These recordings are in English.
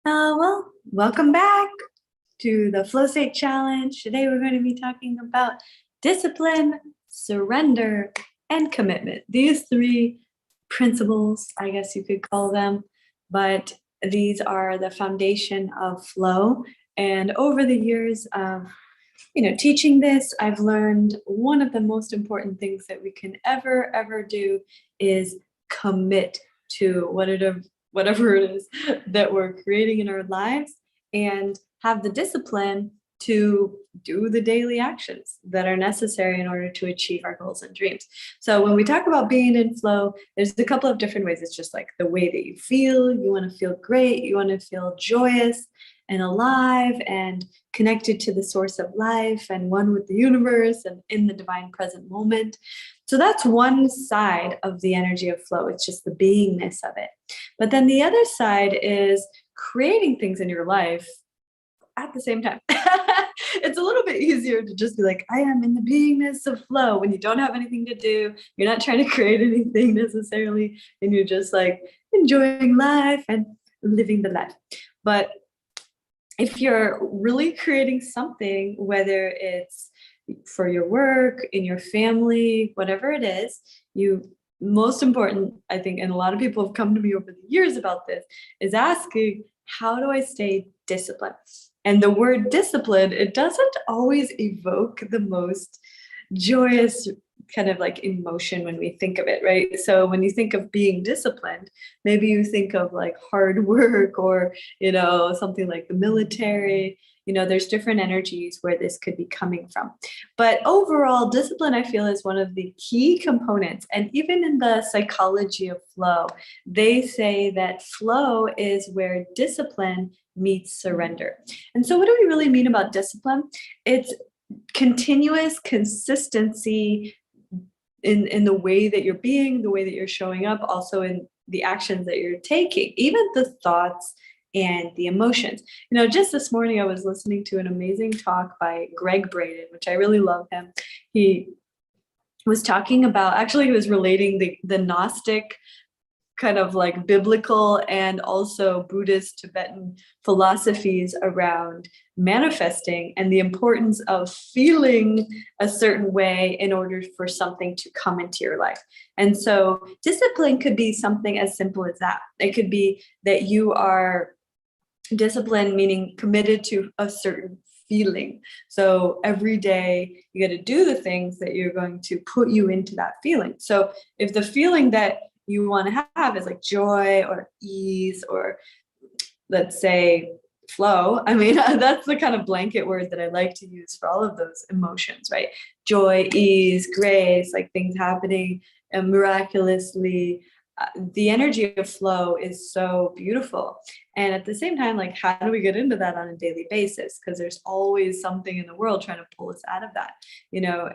Welcome back to the Flow State Challenge. Today we're going to be talking about discipline, surrender, and commitment. These three principles, I guess you could call them, but these are the foundation of flow. And over the years of teaching this, I've learned one of the most important things that we can ever do is commit to whatever it is that we're creating in our lives, and have the discipline to do the daily actions that are necessary in order to achieve our goals and dreams. So when we talk about being in flow, there's a couple of different ways. It's just like the way that you feel. You want to feel great. You want to feel joyous and alive and connected to the source of life and one with the universe and in the divine present moment. So that's one side of the energy of flow. It's just the beingness of it. But then the other side is creating things in your life at the same time. It's a little bit easier to just be like, I am in the beingness of flow when you don't have anything to do. You're not trying to create anything necessarily, and you're just like enjoying life and living the life. But if you're really creating something, whether it's for your work, in your family, whatever it is, most important, I think, and a lot of people have come to me over the years about this, is asking, how do I stay disciplined? And the word discipline, it doesn't always evoke the most joyous kind of like emotion when we think of it, right? So when you think of being disciplined, maybe you think of like hard work or, something like the military. There's different energies where this could be coming from. But overall, discipline, I feel, is one of the key components. And even in the psychology of flow, they say that flow is where discipline meets surrender. And so what do we really mean about discipline? It's continuous consistency in the way that you're being, the way that you're showing up, also in the actions that you're taking, even the thoughts and the emotions. Just this morning I was listening to an amazing talk by Greg Braden, which I really love him. He was talking about, actually he was relating the Gnostic kind of like biblical and also Buddhist Tibetan philosophies around manifesting and the importance of feeling a certain way in order for something to come into your life. And so discipline could be something as simple as that. It could be that you are disciplined, meaning committed to a certain feeling. So every day you got to do the things that you're going to put you into that feeling. So if the feeling that you want to have is like joy or ease, or let's say flow. I mean, that's the kind of blanket word that I like to use for all of those emotions, right? Joy, ease, grace, like things happening miraculously. The energy of flow is so beautiful. And at the same time, like, how do we get into that on a daily basis? Because there's always something in the world trying to pull us out of that,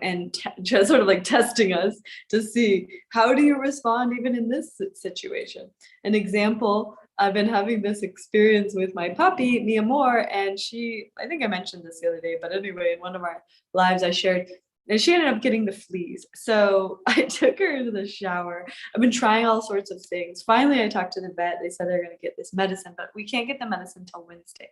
and just sort of like testing us to see, how do you respond even in this situation? An example, I've been having this experience with my puppy, Mia Moore, and I think I mentioned this the other day, but anyway, in one of our lives I shared, and she ended up getting the fleas. So I took her into the shower. I've been trying all sorts of things. Finally, I talked to the vet. They said they're going to get this medicine, but we can't get the medicine until Wednesday.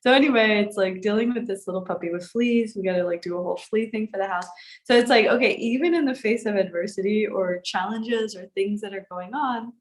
So anyway, it's like dealing with this little puppy with fleas. We got to like do a whole flea thing for the house. So it's like, okay, even in the face of adversity or challenges or things that are going on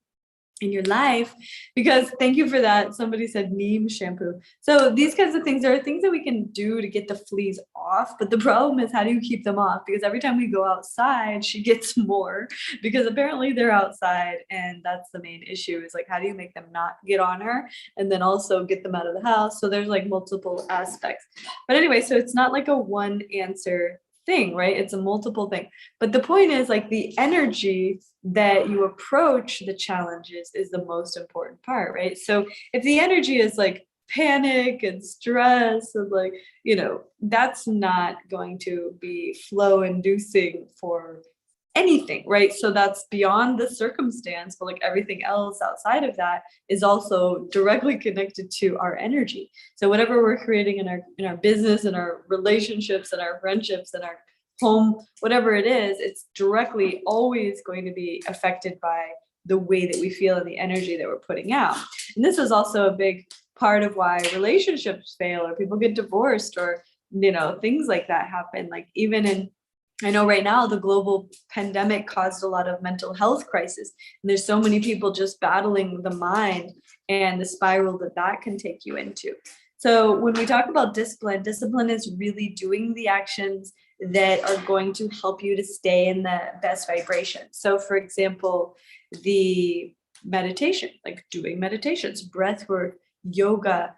in your life, because thank you for that. Somebody said neem shampoo. So these kinds of things, there are things that we can do to get the fleas off, but the problem is, how do you keep them off? Because every time we go outside, she gets more, because apparently they're outside, and that's the main issue, is like, how do you make them not get on her and then also get them out of the house? So there's like multiple aspects. But anyway, so it's not like a one answer thing, right? It's a multiple thing. But the point is, like, the energy that you approach the challenges is the most important part, right? So if the energy is like panic and stress and like, that's not going to be flow inducing for anything, right? So that's beyond the circumstance, but like everything else outside of that is also directly connected to our energy. So whatever we're creating in our business and our relationships and our friendships and our home, whatever it is, it's directly always going to be affected by the way that we feel and the energy that we're putting out. And this is also a big part of why relationships fail or people get divorced or, things like that happen. Like I know right now the global pandemic caused a lot of mental health crisis. And there's so many people just battling the mind and the spiral that can take you into. So when we talk about discipline is really doing the actions that are going to help you to stay in the best vibration. So for example, the meditation, like doing meditations, breath work, yoga,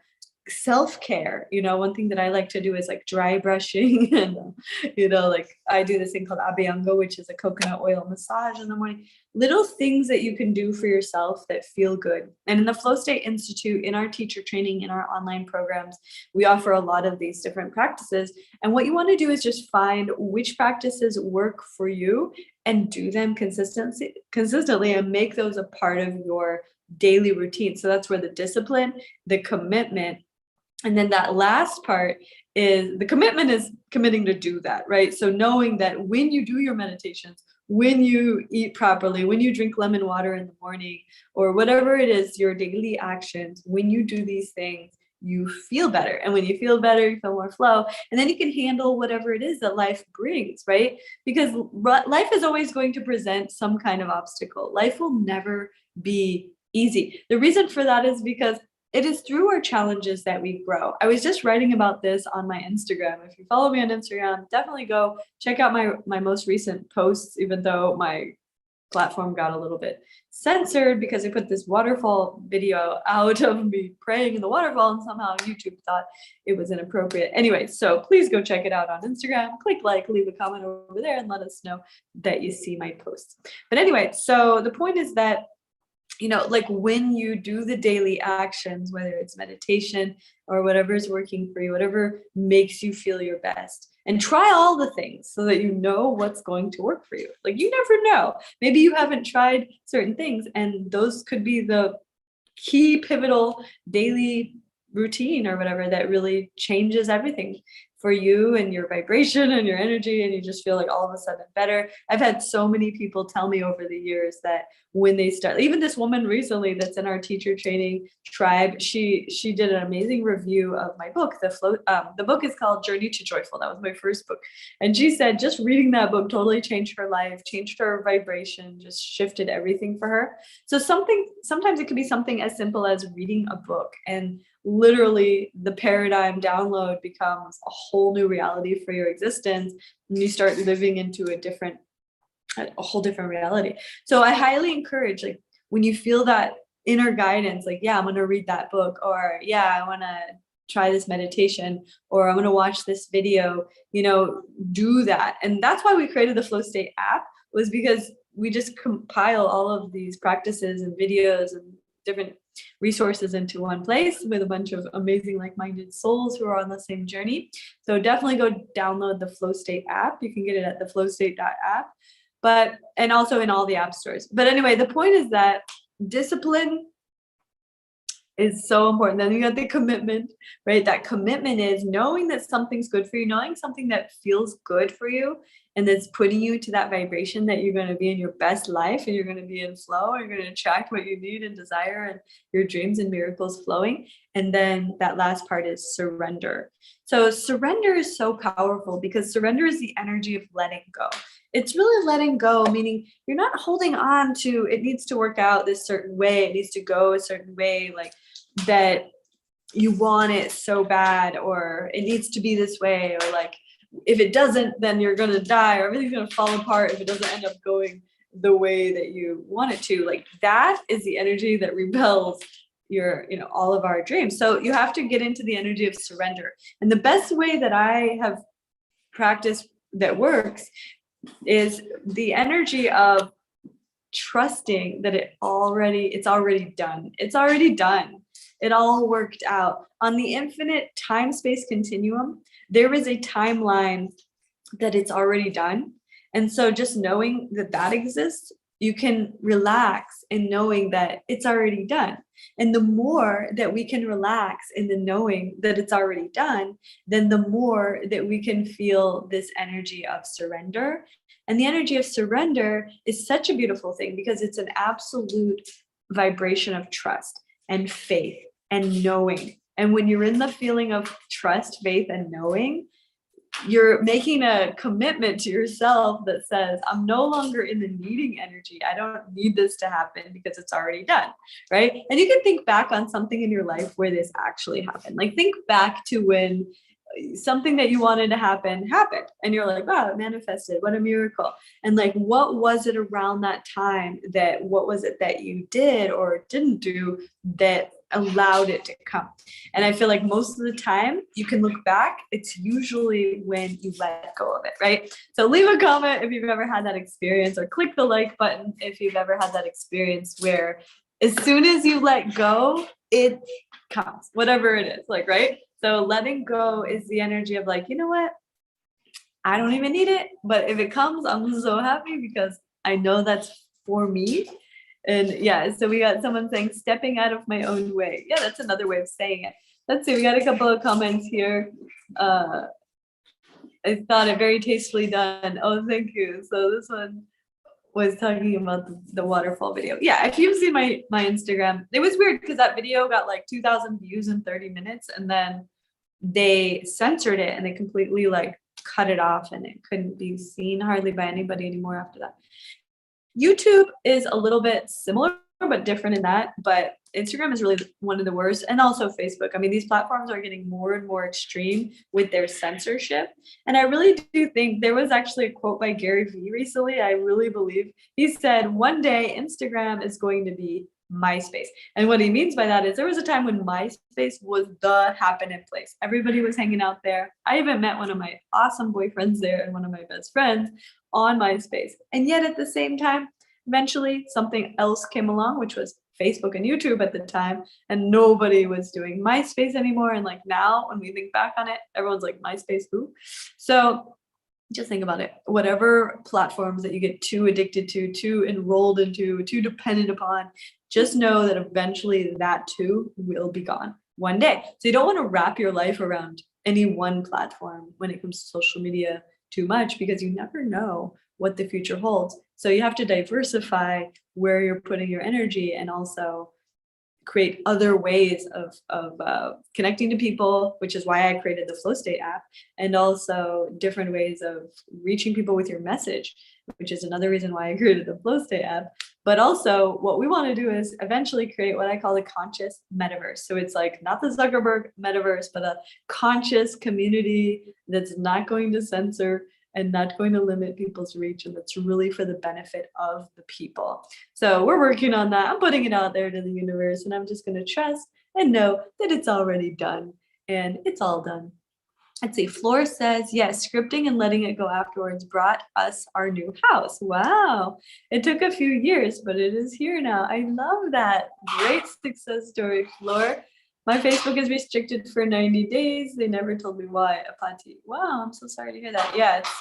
self-care. One thing that I like to do is like dry brushing and like I do this thing called abhyanga, which is a coconut oil massage in the morning. Little things that you can do for yourself that feel good. And in the Flow State Institute, in our teacher training, in our online programs, we offer a lot of these different practices. And what you want to do is just find which practices work for you and do them consistently and make those a part of your daily routine. So that's where the discipline, the commitment, and then that last part is the commitment is committing to do that, right? So knowing that when you do your meditations, when you eat properly, when you drink lemon water in the morning, or whatever it is, your daily actions, when you do these things, you feel better. And when you feel better, you feel more flow. And then you can handle whatever it is that life brings, right? Because life is always going to present some kind of obstacle. Life will never be easy. The reason for that is because it is through our challenges that we grow. I was just writing about this on my Instagram. If you follow me on Instagram, definitely go check out my most recent posts, even though my platform got a little bit censored because I put this waterfall video out of me praying in the waterfall and somehow YouTube thought it was inappropriate. Anyway, so please go check it out on Instagram. Click like, leave a comment over there and let us know that you see my posts. But anyway, so the point is that like when you do the daily actions, whether it's meditation or whatever is working for you, whatever makes you feel your best, and try all the things so that you know what's going to work for you. Like you never know. Maybe you haven't tried certain things and those could be the key pivotal daily routine or whatever that really changes everything for you and your vibration and your energy, and you just feel like all of a sudden better. I've had so many people tell me over the years that when they start, even this woman recently that's in our teacher training tribe, she did an amazing review of my book. The book is called Journey to Joyful. That was my first book. And she said just reading that book totally changed her life, changed her vibration, just shifted everything for her. So sometimes it could be something as simple as reading a book, and literally the paradigm download becomes a whole new reality for your existence, and you start living into a whole different reality. So I highly encourage, like when you feel that inner guidance, like, yeah, I'm going to read that book, or yeah, I want to try this meditation, or I'm going to watch this video, do that. And that's why we created the Flow State app, was because we just compile all of these practices and videos and different resources into one place with a bunch of amazing like-minded souls who are on the same journey. So definitely go download the Flow State app. You can get it at theflowstate.app, and also in all the app stores. But anyway, the point is that discipline is so important. Then you got the commitment, right? That commitment is knowing that something's good for you, knowing something that feels good for you, and that's putting you to that vibration that you're going to be in your best life, and you're going to be in flow, and you're going to attract what you need and desire, and your dreams and miracles flowing. And then that last part is surrender. So surrender is so powerful because surrender is the energy of letting go. It's really letting go, meaning you're not holding on to, it needs to work out this certain way, it needs to go a certain way, like that you want it so bad, or it needs to be this way, or like if it doesn't, then you're going to die, or everything's going to fall apart if it doesn't end up going the way that you want it to. Like that is the energy that repels all of our dreams. So you have to get into the energy of surrender. And the best way that I have practiced that works is the energy of trusting that it's already done. It's already done. It all worked out. On the infinite time-space continuum, there is a timeline that it's already done. And so just knowing that exists, you can relax in knowing that it's already done. And the more that we can relax in the knowing that it's already done, then the more that we can feel this energy of surrender. And the energy of surrender is such a beautiful thing because it's an absolute vibration of trust and faith and knowing. And when you're in the feeling of trust, faith, and knowing, you're making a commitment to yourself that says, I'm no longer in the needing energy. I don't need this to happen because it's already done, right? And you can think back on something in your life where this actually happened. Like think back to when something that you wanted to happen happened and you're like, wow, it manifested. What a miracle. And like, what was it around that time what was it that you did or didn't do that allowed it to come? And I feel like most of the time you can look back, it's usually when you let go of it, right? So leave a comment if you've ever had that experience, or click the like button if you've ever had that experience where as soon as you let go, it comes, whatever it is, like, right? So letting go is the energy of like, you know what? I don't even need it, but if it comes, I'm so happy because I know that's for me. And yeah, so we got someone saying stepping out of my own way. Yeah, that's another way of saying it. Let's see, we got a couple of comments here. I thought it very tastefully done. Oh, thank you. So this one was talking about the waterfall video. Yeah, if you've seen my Instagram, it was weird because that video got like 2,000 views in 30 minutes, and then they censored it and they completely like cut it off, and it couldn't be seen hardly by anybody anymore after that. YouTube is a little bit similar but different in that, but Instagram is really one of the worst, and also Facebook. I mean, these platforms are getting more and more extreme with their censorship. And I really do think there was actually a quote by Gary Vee recently. I really believe he said, one day Instagram is going to be MySpace. And what he means by that is there was a time when MySpace was the happening place. Everybody was hanging out there. I even met one of my awesome boyfriends there and one of my best friends on MySpace. And yet at the same time, eventually something else came along, which was Facebook and YouTube at the time, and nobody was doing MySpace anymore. And like now, when we think back on it, everyone's like, MySpace who? So just think about it. Whatever platforms that you get too addicted to, too enrolled into, too dependent upon, just know that eventually that too will be gone one day. So you don't want to wrap your life around any one platform when it comes to social media too much, because you never know what the future holds. So you have to diversify where you're putting your energy, and also create other ways of connecting to people, which is why I created the Flow State app, and also different ways of reaching people with your message, which is another reason why I created the Flow State app. But also what we want to do is eventually create what I call a conscious metaverse. So it's like not the Zuckerberg metaverse, but a conscious community that's not going to censor and not going to limit people's reach, and that's really for the benefit of the people. So we're working on that. I'm putting it out there to the universe, and I'm just going to trust and know that it's already done, and it's all done. Let's see, Floor says, yes, scripting and letting it go afterwards brought us our new house. Wow. It took a few years, but it is here now. I love that. Great success story, Floor. My Facebook is restricted for 90 days. They never told me why. Apati. Wow, I'm so sorry to hear that. Yeah, it's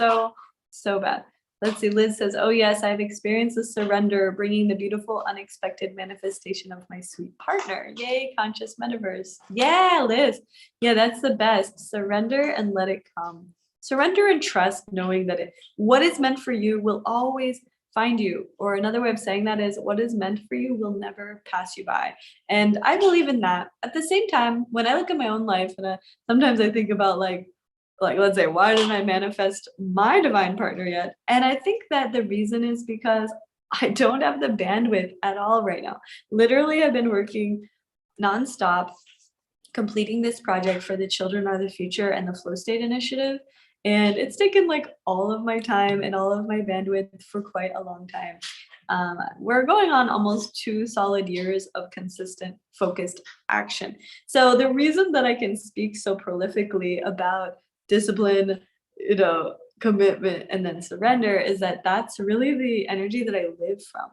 so bad. Let's see. Liz says, oh yes, I've experienced the surrender, bringing the beautiful, unexpected manifestation of my sweet partner. Yay, conscious metaverse. Yeah, Liz. Yeah, that's the best. Surrender and let it come. Surrender and trust, knowing that what is meant for you will always find you. Or another way of saying that is, what is meant for you will never pass you by. And I believe in that. At the same time, when I look at my own life, and sometimes I think about like let's say, why didn't I manifest my divine partner yet? And I think that the reason is because I don't have the bandwidth at all right now. Literally, I've been working nonstop, completing this project for the Children Are the Future and the Flow State Initiative. And it's taken like all of my time and all of my bandwidth for quite a long time. We're going on almost 2 solid years of consistent, focused action. So the reason that I can speak so prolifically about discipline, commitment, and then surrender is that that's really the energy that I live from.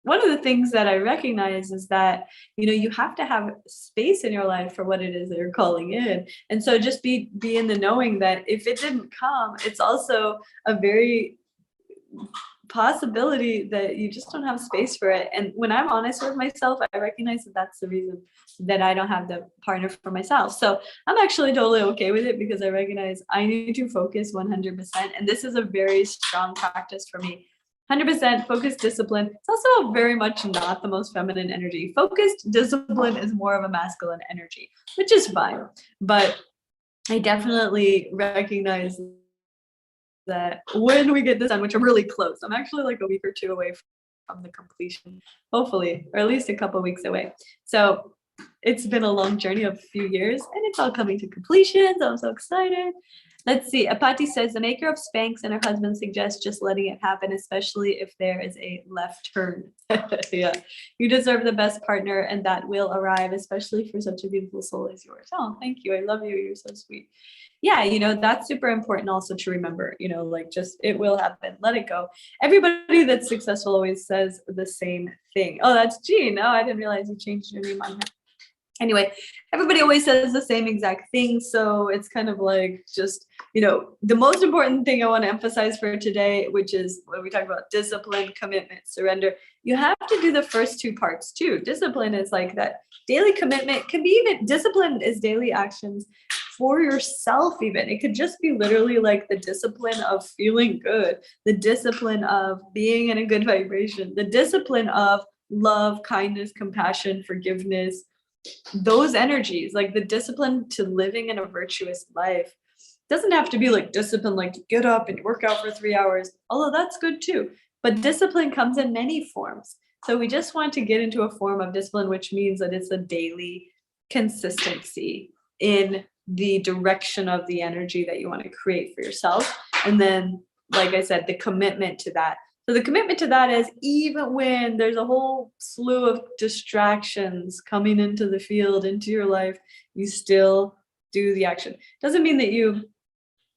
One of the things that I recognize is that, you have to have space in your life for what it is that you're calling in. And so just be in the knowing that if it didn't come, it's also a very possibility that you just don't have space for it. And when I'm honest with myself, I recognize that that's the reason that I don't have the partner for myself. So I'm actually totally okay with it, because I recognize I need to focus 100%. And this is a very strong practice for me. 100% focused discipline. It's also very much not the most feminine energy. Focused discipline is more of a masculine energy, which is fine. But I definitely recognize that when we get this done, which I'm really close, I'm actually like a week or two away from the completion, hopefully, or at least a couple weeks away. So it's been a long journey of a few years and it's all coming to completion. So I'm so excited. Let's see. Apati says the maker of Spanx and her husband suggests just letting it happen, especially if there is a left turn. Yeah. You deserve the best partner and that will arrive, especially for such a beautiful soul as yours. Oh, thank you. I love you. You're so sweet. Yeah, that's super important also to remember, like just it will happen. Let it go. Everybody that's successful always says the same thing. Oh, that's Jean. Oh, I didn't realize you changed your name on here. Anyway, everybody always says the same exact thing. So it's kind of like just, the most important thing I want to emphasize for today, which is when we talk about discipline, commitment, surrender, you have to do the first two parts too. Discipline is like that daily commitment can be even discipline is daily actions for yourself even. It could just be literally like the discipline of feeling good, the discipline of being in a good vibration, the discipline of love, kindness, compassion, forgiveness, those energies, like the discipline to living in a virtuous life. Doesn't have to be like discipline, like you get up and work out for 3 hours, although that's good too. But discipline comes in many forms. So we just want to get into a form of discipline, which means that it's a daily consistency in the direction of the energy that you want to create for yourself. And then, like I said, the commitment to that. So the commitment to that is even when there's a whole slew of distractions coming into the field, into your life, you still do the action. Doesn't mean that you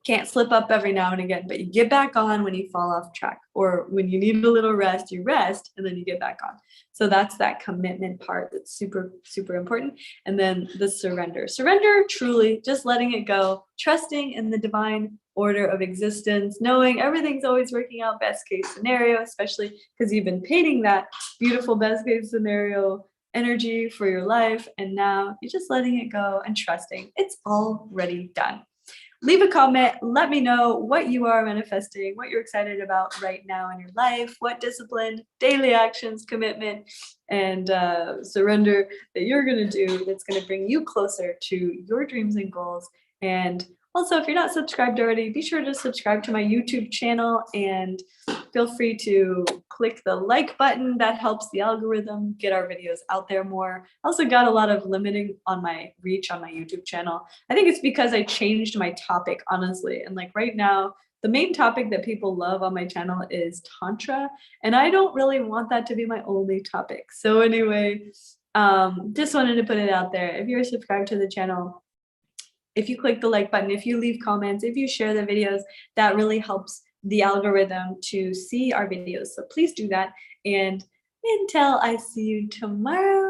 can't slip up every now and again, but you get back on when you fall off track, or when you need a little rest, you rest and then you get back on. So that's that commitment part that's super, super important. And then the surrender. Surrender, truly just letting it go, trusting in the divine order of existence, knowing everything's always working out best case scenario, especially because you've been painting that beautiful best case scenario energy for your life. And now you're just letting it go and trusting it's already done. Leave a comment. Let me know what you are manifesting, what you're excited about right now in your life, what discipline, daily actions, commitment, and surrender that you're going to do that's going to bring you closer to your dreams and goals. And also, if you're not subscribed already, be sure to subscribe to my YouTube channel and feel free to click the like button. That helps the algorithm get our videos out there more. I also got a lot of limiting on my reach on my YouTube channel. I think it's because I changed my topic, honestly. And like right now, the main topic that people love on my channel is Tantra. And I don't really want that to be my only topic. So anyway, just wanted to put it out there. If you're subscribed to the channel, if you click the like button, if you leave comments, if you share the videos, that really helps the algorithm to see our videos. So please do that. And until I see you tomorrow,